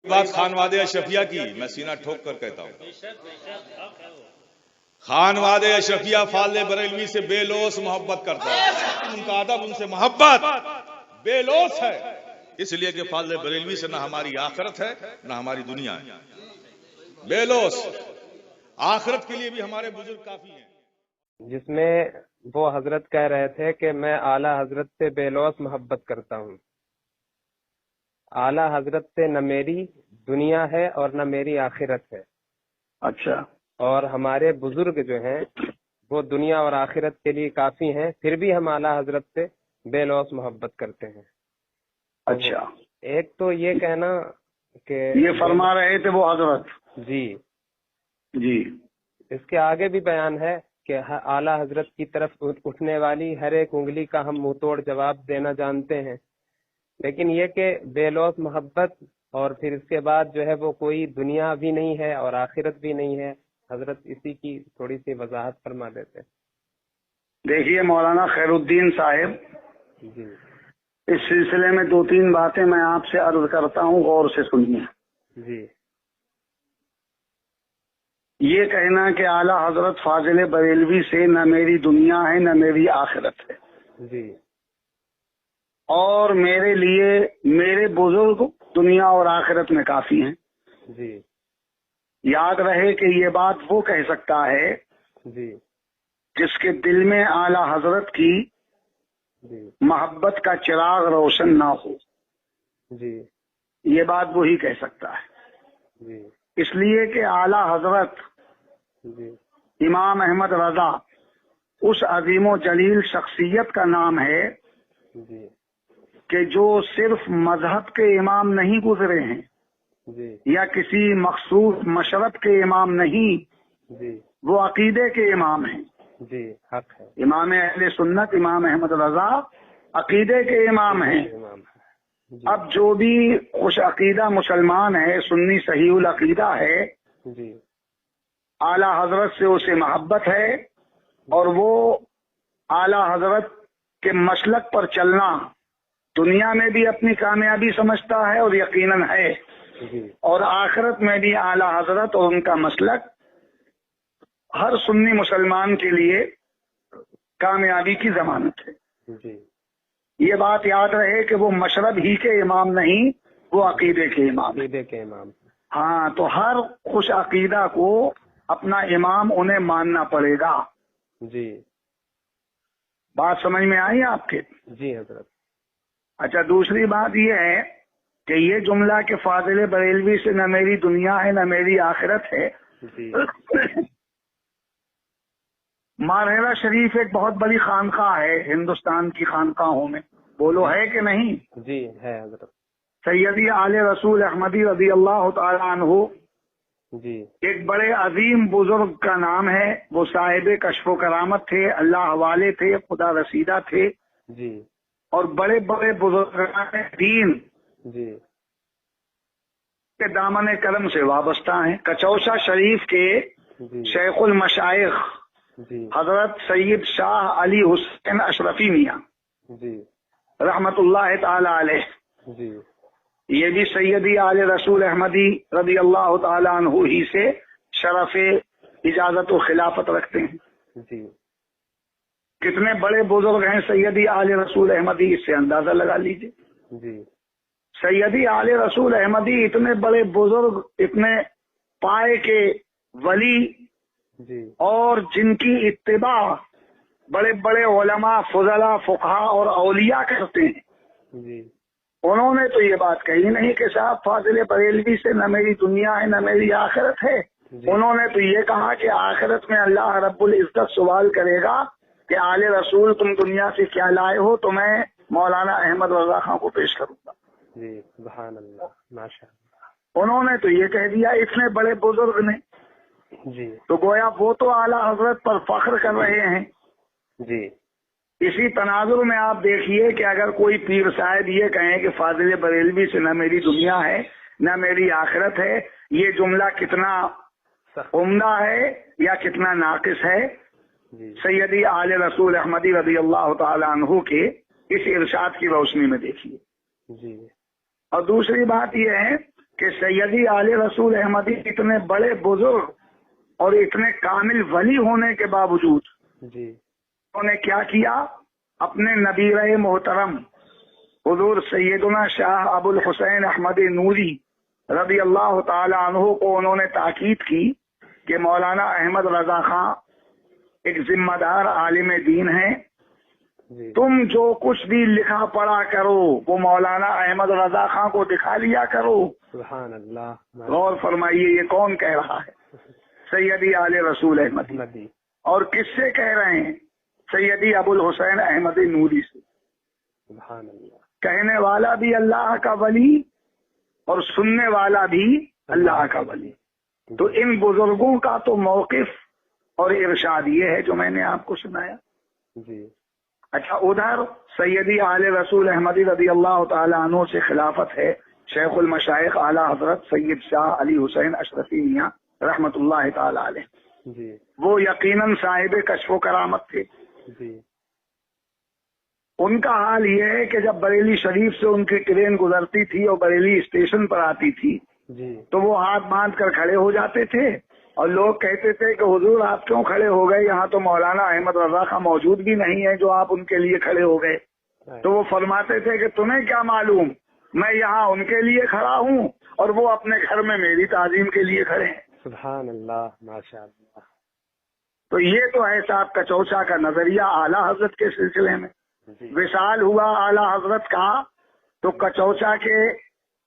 بات خانواد اشرفیہ کی میں سینہ ٹھوک کر کہتا ہوں، خانواد اشرفیہ فاضل بریلوی سے بے لوث محبت کرتا ہے، ان کا ادب ان سے محبت بے لوث ہے، اس لیے کہ فاضل بریلوی سے نہ ہماری آخرت ہے نہ ہماری دنیا ہے، بے لوث، آخرت کے لیے بھی ہمارے بزرگ کافی ہیں۔ جس میں وہ حضرت کہہ رہے تھے کہ میں اعلیٰ حضرت سے بے لوث محبت کرتا ہوں، اعلیٰ حضرت سے نہ میری دنیا ہے اور نہ میری آخرت ہے۔ اچھا، اور ہمارے بزرگ جو ہیں وہ دنیا اور آخرت کے لیے کافی ہیں، پھر بھی ہم اعلیٰ حضرت سے بے لوث محبت کرتے ہیں۔ اچھا، ایک تو یہ کہنا کہ یہ فرما رہے تھے وہ حضرت جی جی، اس کے آگے بھی بیان ہے کہ اعلیٰ حضرت کی طرف اٹھنے والی ہر ایک انگلی کا ہم منہ توڑ جواب دینا جانتے ہیں، لیکن یہ کہ بے لوث محبت اور پھر اس کے بعد جو ہے وہ کوئی دنیا بھی نہیں ہے اور آخرت بھی نہیں ہے، حضرت اسی کی تھوڑی سی وضاحت فرما دیتے۔ دیکھیے مولانا خیر الدین صاحب، جی اس سلسلے میں دو تین باتیں میں آپ سے عرض کرتا ہوں، غور سے سنیے۔ جی یہ کہنا کہ اعلیٰ حضرت فاضل بریلوی سے نہ میری دنیا ہے نہ میری آخرت ہے، جی اور میرے لیے میرے بزرگ دنیا اور آخرت میں کافی ہیں۔ جی یاد رہے کہ یہ بات وہ کہہ سکتا ہے جی جس کے دل میں اعلیٰ حضرت کی جی محبت کا چراغ روشن نہ ہو، جی یہ بات وہی کہہ سکتا ہے۔ جی اس لیے کہ اعلیٰ حضرت جی امام احمد رضا اس عظیم و جلیل شخصیت کا نام ہے جی کہ جو صرف مذہب کے امام نہیں گزرے ہیں جی یا کسی مخصوص مشرب کے امام نہیں، جی وہ عقیدے کے امام ہیں۔ جی حق ہے، امام اہل سنت امام احمد رضا عقیدے کے امام ہیں۔ امام ہے۔ جی اب جو بھی خوش عقیدہ مسلمان ہے، سنی صحیح العقیدہ ہے، جی اعلیٰ حضرت سے اسے محبت ہے اور وہ اعلیٰ حضرت کے مسلک پر چلنا دنیا میں بھی اپنی کامیابی سمجھتا ہے اور یقیناً ہے، جی اور آخرت میں بھی اعلیٰ حضرت اور ان کا مسلک ہر سنی مسلمان کے لیے کامیابی کی ضمانت ہے۔ جی یہ بات یاد رہے کہ وہ مشرب ہی کے امام نہیں، وہ عقیدے کے امام ہیں۔ عقیدے کے امام۔ ہاں، تو ہر خوش عقیدہ کو اپنا امام انہیں ماننا پڑے گا۔ جی بات سمجھ میں آئی آپ کے؟ جی حضرت۔ اچھا، دوسری بات یہ ہے کہ یہ جملہ کہ فاضل بریلوی سے نہ میری دنیا ہے نہ میری آخرت ہے، جی مارہیرہ شریف ایک بہت بڑی خانقاہ ہے ہندوستان کی خانقاہوں میں، بولو ہے کہ نہیں؟ جی ہے حضرت۔ سیدی آل رسول احمدی رضی اللہ تعالی عنہ جی ایک بڑے عظیم بزرگ کا نام ہے، وہ صاحب کشف و کرامت تھے، اللہ والے تھے، خدا رسیدہ تھے، جی اور بڑے بڑے بزرگان دین جی کے دامن کرم سے وابستہ ہیں۔ کچوشا شریف کے جی شیخ المشائخ جی حضرت سید شاہ علی حسین اشرفی میاں جی رحمت اللہ تعالی علیہ، جی یہ بھی سیدی آل رسول احمدی رضی اللہ تعالی عنہ ہی سے شرف اجازت و خلافت رکھتے ہیں۔ جی کتنے بڑے بزرگ ہیں سیدی آل رسول احمدی، اس سے اندازہ لگا لیجئے۔ جی سیدی آل رسول احمدی اتنے بڑے بزرگ، اتنے پائے کے ولی، جی اور جن کی اتباع بڑے بڑے علماء، فضلاء، فقہا اور اولیاء کرتے ہیں، جی انہوں نے تو یہ بات کہی نہیں کہ صاحب فاضل بریلوی سے نہ میری دنیا ہے نہ میری آخرت ہے۔ جی انہوں نے تو یہ کہا کہ آخرت میں اللہ رب العزت سوال کرے گا کہ آل رسول تم دنیا سے کیا لائے ہو، تو میں مولانا احمد رضا خان کو پیش کروں گا۔ جی سبحان اللہ، ماشاء اللہ۔ انہوں نے تو یہ کہہ دیا، اتنے بڑے بزرگ نے، جی تو گویا وہ تو اعلیٰ حضرت پر فخر کر رہے ہیں۔ جی اسی تناظر میں آپ دیکھیے کہ اگر کوئی پیر صاحب یہ کہیں کہ فاضل بریلوی سے نہ میری دنیا ہے نہ میری آخرت ہے، یہ جملہ کتنا عمدہ ہے یا کتنا ناقص ہے۔ جی سیدی آل رسول احمدی رضی اللہ تعالی عنہ کے اس ارشاد کی روشنی میں دیکھیے۔ جی اور دوسری بات یہ ہے کہ سیدی آل رسول احمدی اتنے بڑے بزرگ اور اتنے کامل ولی ہونے کے باوجود جی انہوں نے کیا کیا؟ اپنے نبی محترم حضور سیدنا شاہ ابو الحسین احمد نوری رضی اللہ تعالی عنہ کو انہوں نے تاکید کی کہ مولانا احمد رضا خان ایک ذمہ دار عالم دین ہیں، جی تم جو کچھ بھی لکھا پڑھا کرو وہ مولانا احمد رضا خان کو دکھا لیا کرو۔ سبحان اللہ۔ غور فرمائیے یہ کون کہہ رہا ہے؟ سیدی آل رسول احمدی۔ احمدی۔ اور کس سے کہہ رہے ہیں؟ سیدی ابو الحسین احمد نوری سے۔ سبحان اللہ۔ کہنے والا بھی اللہ کا ولی اور سننے والا بھی اللہ کا ولی۔ تو ان بزرگوں کا تو موقف اور ارشاد یہ ہے جو میں نے آپ کو سنایا۔ جی اچھا، ادھر سیدی آل رسول احمدی رضی اللہ تعالی عنہ سے خلافت ہے شیخ المشائخ اعلی حضرت سید شاہ علی حسین اشرفی میاں رحمت اللہ تعالی علیہ۔ جی وہ یقیناً صاحب کشف و کرامت تھے۔ جی ان کا حال یہ ہے کہ جب بریلی شریف سے ان کی ٹرین گزرتی تھی اور بریلی اسٹیشن پر آتی تھی جی تو وہ ہاتھ باندھ کر کھڑے ہو جاتے تھے اور لوگ کہتے تھے کہ حضور آپ کیوں کھڑے ہو گئے، یہاں تو مولانا احمد رضا خان موجود بھی نہیں ہے جو آپ ان کے لیے کھڑے ہو گئے۔ تو وہ فرماتے تھے کہ تمہیں کیا معلوم، میں یہاں ان کے لیے کھڑا ہوں اور وہ اپنے گھر میں میری تعظیم کے لیے کھڑے ہیں۔ سبحان اللہ، ماشاء اللہ۔ تو یہ تو ہے صاحب کچوچا کا نظریہ اعلیٰ حضرت کے سلسلے میں۔ جی وصال ہوا اعلیٰ حضرت کا تو کچوچا کے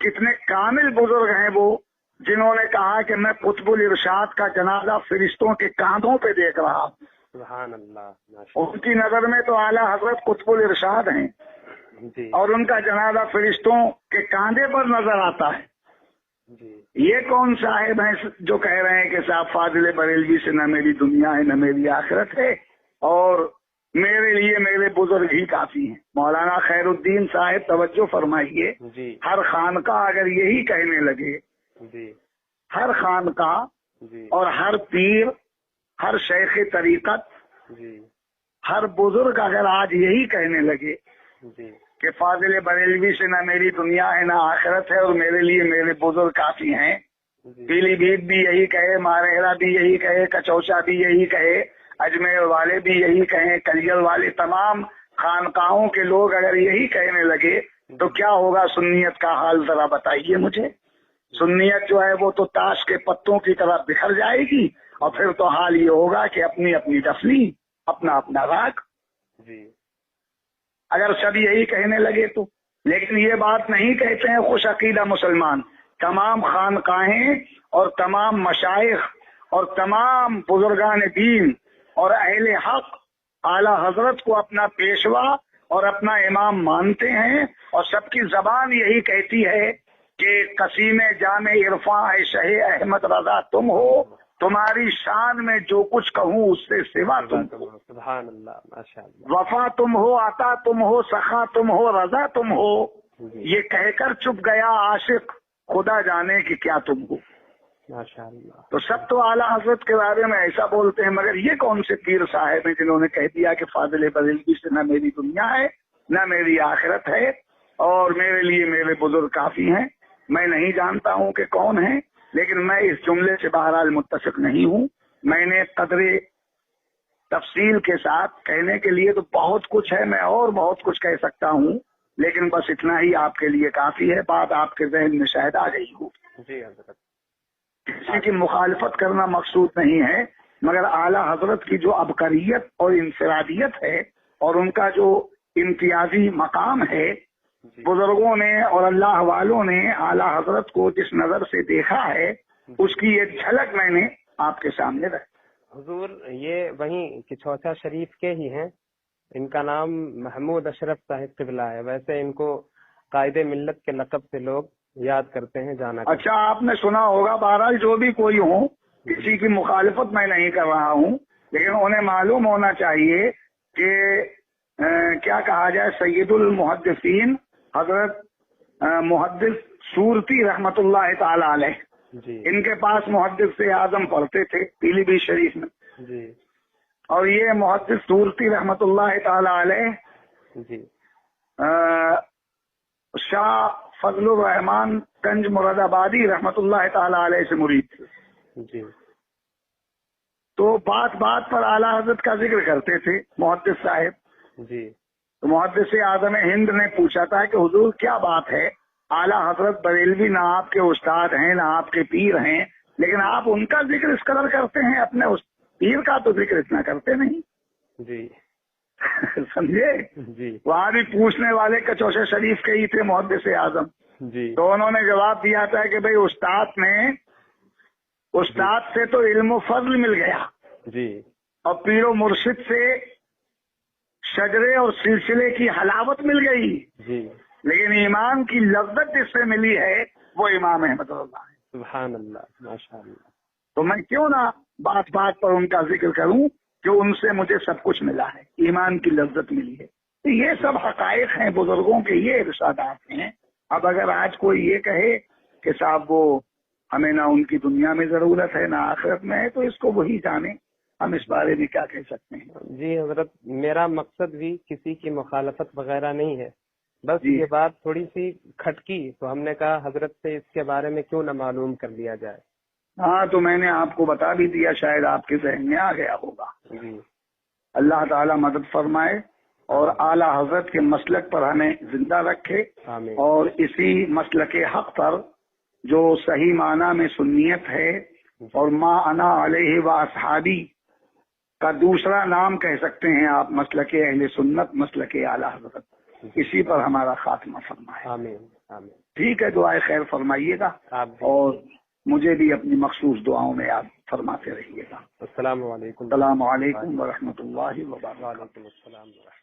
کتنے کامل بزرگ ہیں وہ، جنہوں نے کہا کہ میں قطب الارشاد کا جنازہ فرشتوں کے کاندھوں پہ دیکھ رہا ہوں۔ سبحان اللہ، ماشاء ان کی نظر میں تو اعلیٰ حضرت قطب الارشاد ہیں اللہ۔ جی اور ان کا جنازہ فرشتوں کے کاندھے پر نظر آتا ہے۔ جی یہ کون صاحب ہیں جو کہہ رہے ہیں کہ صاحب فاضل بریلوی سے نہ میری دنیا ہے نہ میری آخرت ہے اور میرے لیے میرے بزرگ ہی کافی ہیں؟ مولانا خیر الدین صاحب توجہ فرمائیے، جی ہر خانقاہ اگر یہی کہنے لگے، جی ہر خانقاہ جی اور ہر پیر، ہر شیخ طریقت، جی ہر بزرگ اگر آج یہی کہنے لگے جی کہ فاضل بریلوی سے نہ میری دنیا ہے نہ آخرت ہے اور میرے لیے میرے بزرگ کافی ہیں، جی پیلی بھیت بھی یہی کہے، ماریرا بھی یہی کہے، کچوچا بھی یہی کہے، اجمیر والے بھی یہی کہیں، کلیل والے، تمام خانقاہوں کے لوگ اگر یہی کہنے لگے تو کیا ہوگا سنیت کا حال ذرا بتائیے مجھے۔ سنیت جو ہے وہ تو تاش کے پتوں کی طرح بکھر جائے گی اور پھر تو حال یہ ہوگا کہ اپنی اپنی ڈفلی، اپنا اپنا راگ، جی اگر سب یہی کہنے لگے تو۔ لیکن یہ بات نہیں کہتے ہیں خوش عقیدہ مسلمان، تمام خانقاہیں اور تمام مشائخ اور تمام بزرگان دین اور اہل حق اعلی حضرت کو اپنا پیشوا اور اپنا امام مانتے ہیں اور سب کی زبان یہی کہتی ہے کہ قسیم جامع عرفاں ہے شہ احمد رضا تم ہو، تمہاری شان میں جو کچھ کہوں اس سے سوا تم ہو، سبحان اللہ، ماشاء اللہ۔ وفا تم ہو، عطا تم ہو، سخا تم ہو، رضا تم ہو، یہ کہہ کر چپ گیا عاشق، خدا جانے کہ کیا تم ہو۔ ماشاء اللہ۔ تو سب تو اعلیٰ حضرت کے بارے میں ایسا بولتے ہیں، مگر یہ کون سے پیر صاحب ہیں جنہوں نے کہہ دیا کہ فاضل بریلوی سے نہ میری دنیا ہے نہ میری آخرت ہے اور میرے لیے میرے بزرگ کافی ہیں؟ میں نہیں جانتا ہوں کہ کون ہیں، لیکن میں اس جملے سے بہرحال متفق نہیں ہوں۔ میں نے قدر تفصیل کے ساتھ کہنے کے لیے تو بہت کچھ ہے، میں اور بہت کچھ کہہ سکتا ہوں، لیکن بس اتنا ہی آپ کے لیے کافی ہے۔ بات آپ کے ذہن میں شاید آ گئی ہو۔ جی حضرت۔ کسی کی مخالفت کرنا مقصود نہیں ہے، مگر اعلیٰ حضرت کی جو عبقریت اور انفرادیت ہے اور ان کا جو امتیازی مقام ہے، بزرگوں نے اور اللہ والوں نے اعلیٰ حضرت کو جس نظر سے دیکھا ہے اس کی ایک جھلک میں نے آپ کے سامنے رکھی۔ حضور یہ وہیں کچوچا شریف کے ہی ہیں، ان کا نام محمود اشرف صاحب قبلہ ہے، ویسے ان کو قائد ملت کے لقب سے لوگ یاد کرتے ہیں، جانا کرتے ہیں۔ اچھا، آپ نے سنا ہوگا، بہرحال جو بھی کوئی ہو، کسی کی مخالفت میں نہیں کر رہا ہوں، لیکن انہیں معلوم ہونا چاہیے کہ کیا کہا جائے، سید المحدثین حضرت محدث سورتی رحمت اللہ تعالی علیہ، جی ان کے پاس محدث اعظم پڑھتے تھے پیلی بھیت شریف میں، جی اور یہ محدث سورتی رحمت اللہ تعالی علیہ جی شاہ فضل الرحمان کنج مراد آبادی رحمت اللہ تعالی علیہ سے مرید تھے. جی تو بات بات پر اعلیٰ حضرت کا ذکر کرتے تھے محدث صاحب. جی تو محدث اعظم ہند نے پوچھا تھا کہ حضور کیا بات ہے، اعلیٰ حضرت بریلوی نہ آپ کے استاد ہیں نہ آپ کے پیر ہیں، لیکن آپ ان کا ذکر اس قدر کرتے ہیں، اپنے اس پیر کا تو ذکر اتنا کرتے نہیں. جی سمجھے؟ جی وہاں بھی پوچھنے والے کچوش شریف کے ہی تھے محدث اعظم. جی تو انہوں نے جواب دیا تھا کہ بھئی استاد سے تو علم و فضل مل گیا، جی اور پیر و مرشد سے شجرے اور سلسلے کی حلاوت مل گئی، جی لیکن ایمان کی لذت جس سے ملی ہے وہ امام احمد اللہ ہے. سبحان اللہ، ماشاء اللہ. تو میں کیوں نہ بات بات پر ان کا ذکر کروں کہ ان سے مجھے سب کچھ ملا ہے، ایمان کی لذت ملی ہے. تو یہ سب حقائق ہیں، بزرگوں کے یہ ارشادات ہیں. اب اگر آج کوئی یہ کہے کہ صاحب وہ ہمیں نہ ان کی دنیا میں ضرورت ہے نہ آخرت میں ہے، تو اس کو وہی جانے، ہم اس بارے میں کیا کہہ سکتے ہیں. جی حضرت، میرا مقصد بھی کسی کی مخالفت وغیرہ نہیں ہے، بس جی. یہ بات تھوڑی سی کھٹکی تو ہم نے کہا حضرت سے اس کے بارے میں کیوں نہ معلوم کر لیا جائے. ہاں تو میں نے آپ کو بتا بھی دیا، شاید آپ کے ذہن میں آ گیا ہوگا. جی اللہ تعالی مدد فرمائے اور اعلیٰ حضرت کے مسلک پر ہمیں زندہ رکھے، آمین. اور اسی مسلک حق پر جو صحیح معنی میں سنیت ہے اور ما انا علیہ و اصحابی کا دوسرا نام کہہ سکتے ہیں آپ، مسلک اہل سنت، مسلک اعلیٰ حضرت، اسی پر ہمارا خاتمہ فرمائے. آمین آمین. ٹھیک ہے، دعائے خیر فرمائیے گا آپ بھی. اور مجھے بھی اپنی مخصوص دعاؤں میں یاد فرماتے رہیے گا. السلام علیکم. السلام علیکم ورحمۃ اللہ وبرکاتہ. وعلیکم السلام ورحمۃ اللہ.